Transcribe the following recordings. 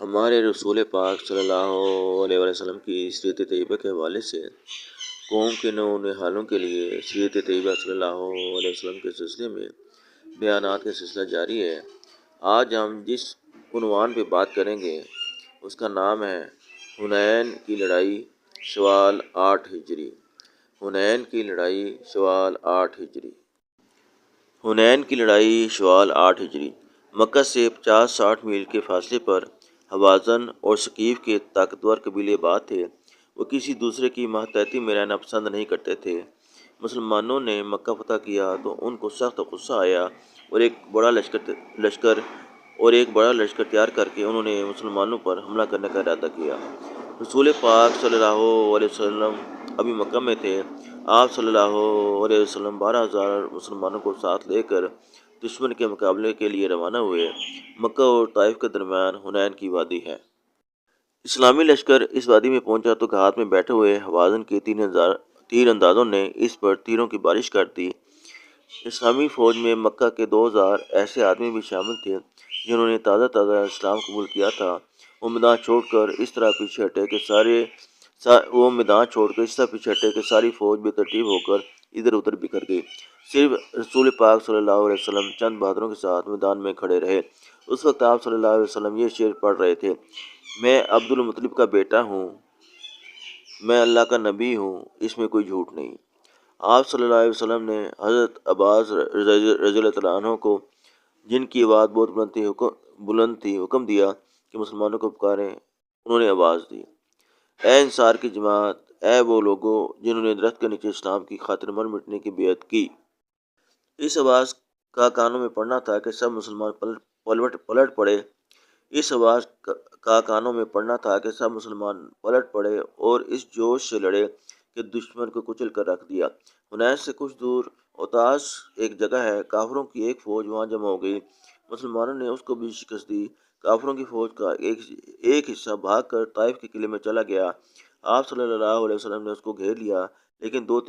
ہمارے رسول پاک صلی اللہ علیہ وسلم کی سیرت طیبہ کے حوالے سے قوم کے نونہالوں کے لیے سیرت طیبہ صلی اللہ علیہ وسلم کے سلسلے میں بیانات کا سلسلہ جاری ہے۔ آج ہم جس عنوان پہ بات کریں گے اس کا نام ہے حنین کی لڑائی شوال 8 ہجری۔ حنین کی لڑائی شوال 8 ہجری۔ حنین کی لڑائی شوال 8 ہجری مکہ سے 50-60 میل کے فاصلے پر حوازن اور ثقیف کے طاقتور قبیلے بعد تھے۔ وہ کسی دوسرے کی ماتحتی میں رہنا پسند نہیں کرتے تھے۔ مسلمانوں نے مکہ فتح کیا تو ان کو سخت غصہ آیا اور ایک بڑا لشکر تیار کر کے انہوں نے مسلمانوں پر حملہ کرنے کا ارادہ کیا۔ رسول پاک صلی اللہ علیہ وسلم ابھی مکہ میں تھے۔ آپ صلی اللہ علیہ وسلم 12,000 مسلمانوں کو ساتھ لے کر دشمن کے مقابلے کے لیے روانہ ہوئے۔ مکہ اور طائف کے درمیان حنین کی وادی ہے۔ اسلامی لشکر اس وادی میں پہنچا تو گھات میں بیٹھے ہوئے حوازن کے تیر اندازوں نے اس پر تیروں کی بارش کر دی۔ اسلامی فوج میں مکہ کے 2,000 ایسے آدمی بھی شامل تھے جنہوں نے تازہ اسلام قبول کیا تھا۔ وہ میدان چھوڑ کر اس طرح پیچھے ہٹے کہ ساری فوج بے ترتیب ہو کر ادھر ادھر بکھر گئی۔ صرف رسول پاک صلی اللہ علیہ وسلم چند بہادروں کے ساتھ میدان میں کھڑے رہے۔ اس وقت آپ صلی اللہ علیہ وسلم یہ شعر پڑھ رہے تھے: میں عبد المطلب کا بیٹا ہوں، میں اللہ کا نبی ہوں، اس میں کوئی جھوٹ نہیں۔ آپ صلی اللہ علیہ وسلم نے حضرت عباس رضی اللہ تعالیٰ عنہ کو، جن کی آواز بہت بلند تھی، حکم دیا کہ مسلمانوں کو پکاریں۔ انہوں نے آواز دی: اے انصار کی جماعت، اے وہ لوگوں جنہوں نے درخت کے نیچے اسلام کی خاطر مر مٹنے کی بیعت کی۔ اس آواز کا کانوں میں پڑنا تھا کہ سب مسلمان پلٹ پڑے۔ اور اس جوش سے لڑے کہ دشمن کو کچل کر رکھ دیا۔ حنین سے کچھ دور اوتاس ایک جگہ ہے۔ کافروں کی ایک فوج وہاں جمع ہو گئی۔ مسلمانوں نے اس کو بھی شکست دی۔ کافروں کی فوج کا ایک حصہ بھاگ کر طائف کے قلعے میں چلا گیا۔ آپ صلی اللہ علیہ وسلم نے اس کو گھیر لیا، لیکن دو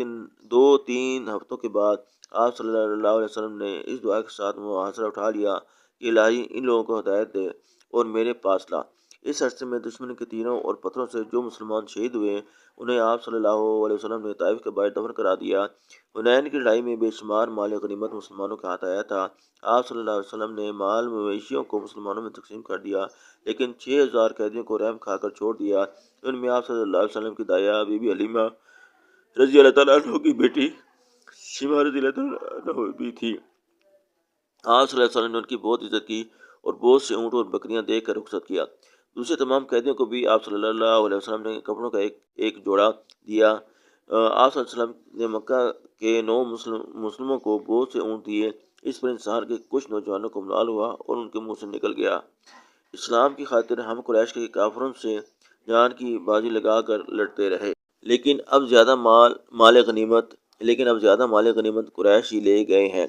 تین ہفتوں کے بعد آپ صلی اللہ علیہ وسلم نے اس دعا کے ساتھ محاصرہ اٹھا لیا کہ الہی ان لوگوں کو ہدایت دے اور میرے پاس لا۔ اس عرصے میں دشمن کے تیروں اور پتھروں سے جو مسلمان شہید ہوئے انہیں آپ صلی اللہ علیہ وسلم نے طائف کے باہر دفن کرا دیا۔ حنین کی لڑائی میں بے شمار مال غنیمت مسلمانوں کے ہاتھ آیا تھا۔ آپ صلی اللہ علیہ وسلم نے مال مویشیوں کو مسلمانوں میں تقسیم کر دیا، لیکن 6,000 قیدیوں کو رحم کھا کر چھوڑ دیا۔ ان میں آپ صلی اللہ علیہ وسلم کی دائیا بی بی حلیمہ رضی اللہ تعالیٰ عنہ کی بیٹی شیمہ رضی اللہ تعالیٰ عنہ بھی تھی۔ آپ صلی اللہ علیہ وسلم نے ان کی بہت عزت کی اور بہت سے اونٹ اور بکریاں دے کر رخصت کیا۔ دوسرے تمام قیدیوں کو بھی آپ صلی اللہ علیہ وسلم نے کپڑوں کا ایک جوڑا دیا۔ آپ صلی اللہ علیہ وسلم نے مکہ کے 9 مسلموں کو بہت سے اونٹ دیے۔ اس پر انصار کے کچھ نوجوانوں کو ملال ہوا اور ان کے منہ سے نکل گیا: اسلام کی خاطر ہم قریش کے کافروں سے جان کی بازی لگا کر لڑتے رہے، لیکن اب زیادہ مال غنیمت قریش ہی لے گئے ہیں۔